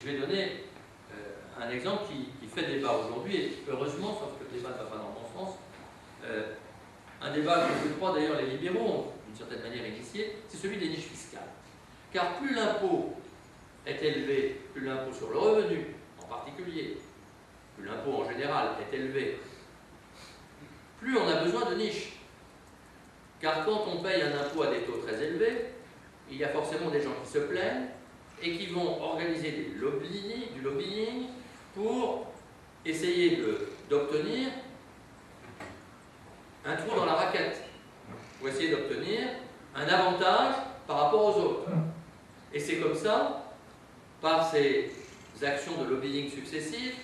vais donner un exemple qui fait débat aujourd'hui, et heureusement, sauf que le débat ne va pas dans le bon sens. Un débat que je crois d'ailleurs les libéraux ont d'une certaine manière initié, c'est celui des niches fiscales. Car plus l'impôt est élevé, plus l'impôt sur le revenu en particulier, plus l'impôt en général est élevé, plus on a besoin de niches. Car quand on paye un impôt à des taux très élevés, il y a forcément des gens qui se plaignent et qui vont organiser du lobbying pour essayer d'obtenir un trou dans la raquette, pour essayer d'obtenir un avantage par rapport aux autres. Et c'est comme ça, par ces actions de lobbying successives,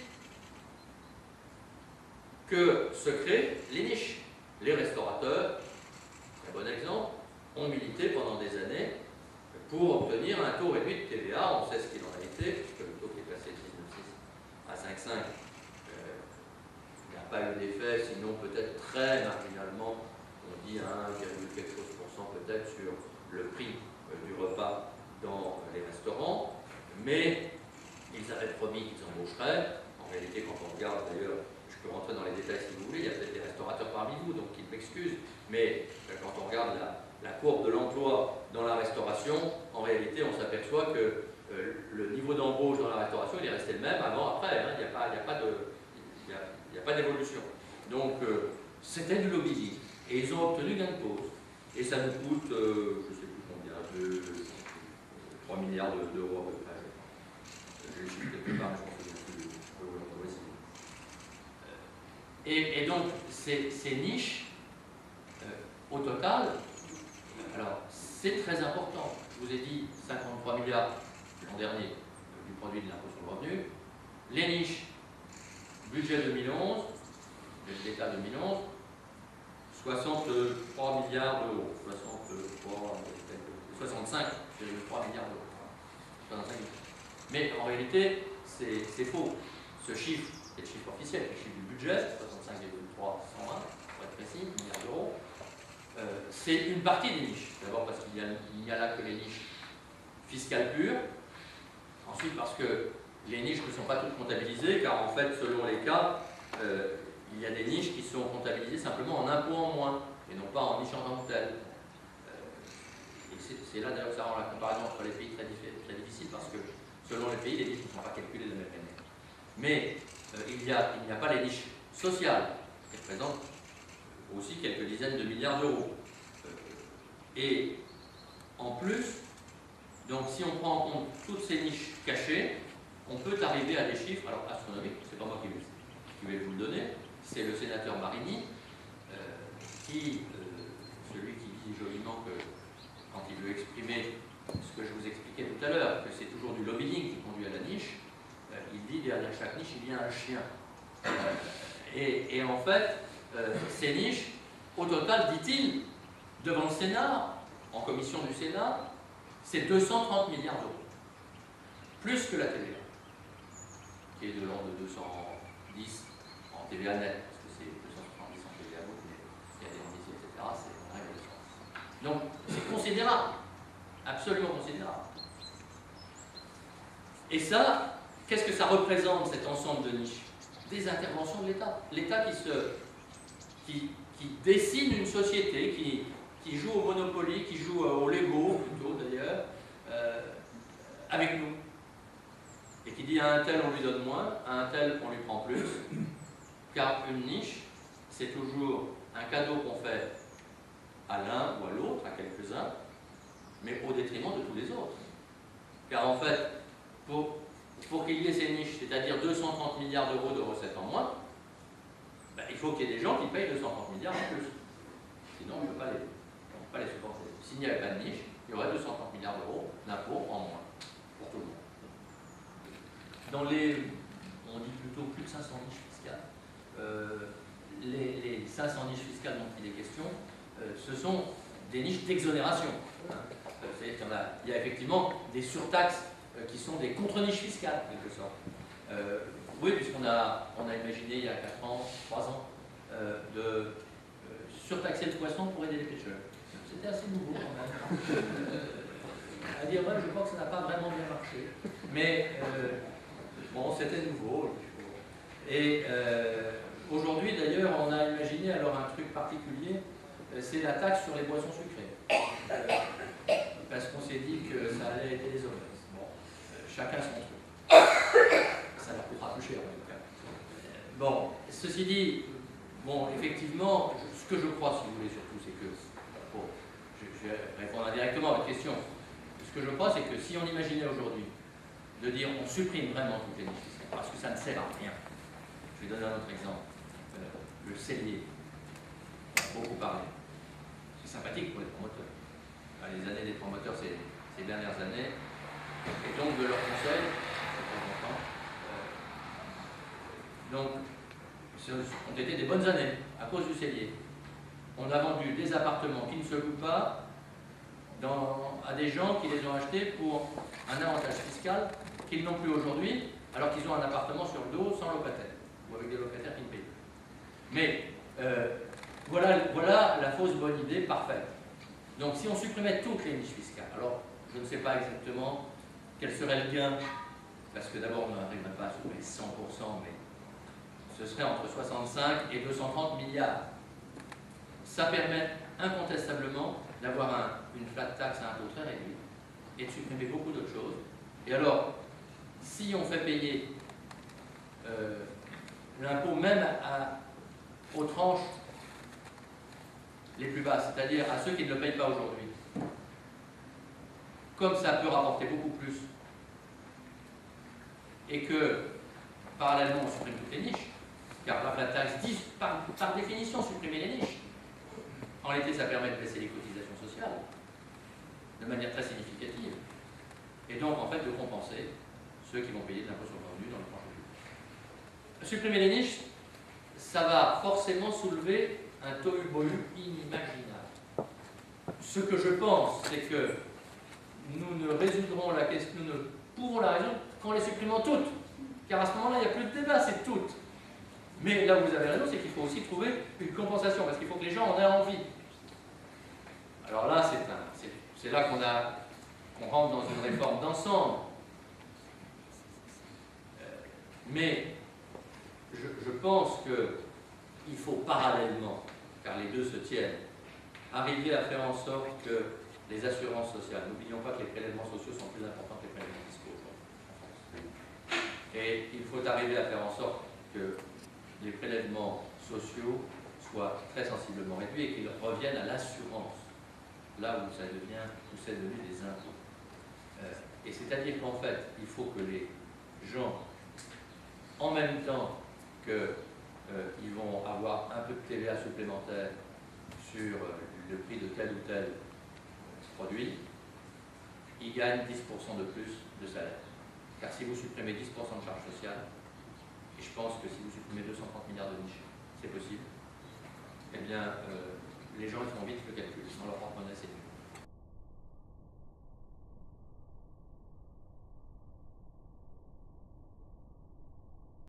que se créent les niches. Les restaurateurs, très bon exemple, ont milité pendant des années pour obtenir un taux réduit de TVA. On sait ce qu'il en a été, puisque le taux qui est passé de 19,6 à 5,5, il n'y a pas eu d'effet, sinon peut-être très marginalement, on dit 1, quelque chose % peut-être sur le prix du repas dans les restaurants, mais ils avaient promis qu'ils embaucheraient. En réalité, quand on regarde d'ailleurs, je peux rentrer dans les détails si vous voulez, il y a peut-être des restaurateurs parmi vous, donc ils m'excusent, mais quand on regarde la courbe de l'emploi dans la restauration, en réalité, on s'aperçoit que le niveau d'embauche dans la restauration, il est resté le même avant, après, hein, il n'y a pas d'évolution. Donc, c'était du lobbying, et ils ont obtenu gain de cause. Et ça nous coûte, je ne sais plus combien, 3 milliards d'euros à peu près. Je le suis quelque part, je pense que je peux vous l'envoyer. Et donc, ces niches, au total, alors c'est très important. Je vous ai dit 53 milliards l'an dernier du produit de l'impôt sur le revenu. Les niches, budget 2011, l'État 2011, 63 milliards d'euros. 65,3 milliards d'euros. Mais en réalité, c'est faux. Ce chiffre est le chiffre officiel, le chiffre du budget, 65,320, pour être précis, milliards d'euros. C'est une partie des niches. D'abord parce qu'il n'y a là que les niches fiscales pures. Ensuite parce que les niches ne sont pas toutes comptabilisées, car en fait, selon les cas, il y a des niches qui sont comptabilisées simplement en impôts en moins, et non pas en niche en tant que telle. Et c'est là d'ailleurs que ça rend la comparaison entre les pays très difficile, parce que selon les pays, les niches ne sont pas calculées de la même manière. Mais il n'y a pas les niches sociales, qui représentent aussi quelques dizaines de milliards d'euros. Et en plus, donc si on prend en compte toutes ces niches cachées, on peut arriver à des chiffres, alors astronomiques, c'est pas moi qui vais vous le donner, c'est le sénateur Marini, celui qui dit joliment que quand il veut exprimer ce que je vous expliquais tout à l'heure, que c'est toujours du lobbying qui conduit à la niche, il dit derrière chaque niche il y a un chien. Et en fait, ces niches, au total, dit-il, devant le Sénat, en commission du Sénat, c'est 230 milliards d'euros. Plus que la TVA, qui est de l'ordre de 210 en TVA net, parce que c'est 270 en TVA brut, mais il y a des indices, etc. C'est en règle de sens. Donc, c'est considérable, absolument considérable. Et ça, qu'est-ce que ça représente, cet ensemble de niches? Des interventions de l'État. L'État qui dessine une société, qui joue au Monopoly, qui joue au Lego, plutôt d'ailleurs, avec nous. Et qui dit à un tel on lui donne moins, à un tel on lui prend plus. Car une niche, c'est toujours un cadeau qu'on fait à l'un ou à l'autre, à quelques-uns, mais au détriment de tous les autres. Car en fait, pour qu'il y ait ces niches, c'est-à-dire 230 milliards d'euros de recettes en moins, ben, il faut qu'il y ait des gens qui payent 230 milliards en plus. Sinon, on ne peut pas les supporter. S'il n'y avait pas de niche, il y aurait 230 milliards d'euros d'impôts en moins pour tout le monde. On dit plutôt plus de 500 niches fiscales. Les 500 niches fiscales dont il est question, ce sont des niches d'exonération. Il y a effectivement des surtaxes qui sont des contre-niches fiscales, en quelque sorte. Oui, puisqu'on a imaginé il y a 4 ans, 3 ans, de surtaxer le poisson pour aider les pêcheurs. C'était assez nouveau quand même. À dire vrai, je crois que ça n'a pas vraiment bien marché. Mais Bon, c'était nouveau. Et aujourd'hui, d'ailleurs, on a imaginé alors un truc particulier, c'est la taxe sur les boissons sucrées. Parce qu'on s'est dit que ça allait aider les obèses. Bon, chacun son truc. Ça leur coûtera plus cher en tout cas. Bon, ceci dit, bon, effectivement, ce que je crois, si vous voulez, surtout, c'est que, bon, je vais répondre indirectement à votre question. Ce que je crois, c'est que si on imaginait aujourd'hui de dire on supprime vraiment toutes les niches fiscales, parce que ça ne sert à rien. Je vais donner un autre exemple. Le cellier. On a beaucoup parlé. C'est sympathique pour les promoteurs. Les années des promoteurs, ces dernières années, et donc de leur conseil, donc, ce ont été des bonnes années à cause du cellier. On a vendu des appartements qui ne se louent pas à des gens qui les ont achetés pour un avantage fiscal qu'ils n'ont plus aujourd'hui, alors qu'ils ont un appartement sur le dos sans locataire, ou avec des locataires qui ne payent. Mais voilà la fausse bonne idée parfaite. Donc si on supprimait toutes les niches fiscales, alors je ne sais pas exactement quel serait le gain, parce que d'abord on n'arriverait pas à supprimer 100%, mais ce serait entre 65 et 230 milliards. Ça permet incontestablement d'avoir une flat tax à un taux très réduit et de supprimer beaucoup d'autres choses. Et alors, si on fait payer l'impôt même aux tranches les plus basses, c'est-à-dire à ceux qui ne le payent pas aujourd'hui, comme ça peut rapporter beaucoup plus, et que parallèlement on supprime toutes les niches, car la flat tax dit par définition supprimer les niches. En réalité, ça permet de baisser les cotisations sociales de manière très significative. Et donc, en fait, de compenser ceux qui vont payer de l'impôt sur le revenu dans le tranche public. Supprimer les niches, ça va forcément soulever un tohu-bohu inimaginable. Ce que je pense, c'est que nous ne résoudrons la question, nous ne pouvons la résoudre qu'en les supprimant toutes. Car à ce moment-là, il n'y a plus de débat, c'est toutes. Mais là où vous avez raison, c'est qu'il faut aussi trouver une compensation, parce qu'il faut que les gens en aient envie. Alors là, c'est là qu'on rentre dans une réforme d'ensemble. Mais je pense qu'il faut parallèlement, car les deux se tiennent, arriver à faire en sorte que les assurances sociales, n'oublions pas que les prélèvements sociaux sont plus importants que les prélèvements fiscaux en France. Et il faut arriver à faire en sorte que les prélèvements sociaux soient très sensiblement réduits et qu'ils reviennent à l'assurance, là où c'est devenu des impôts. Et c'est-à-dire qu'en fait, il faut que les gens, en même temps qu'ils vont avoir un peu de TVA supplémentaire sur le prix de tel ou tel produit, ils gagnent 10% de plus de salaire. Car si vous supprimez 10% de charges sociales, et je pense que si vous supprimez 230 milliards de niches, c'est possible, eh bien, les gens ils font vite le calcul, sans leur porte-monnaie, c'est mieux.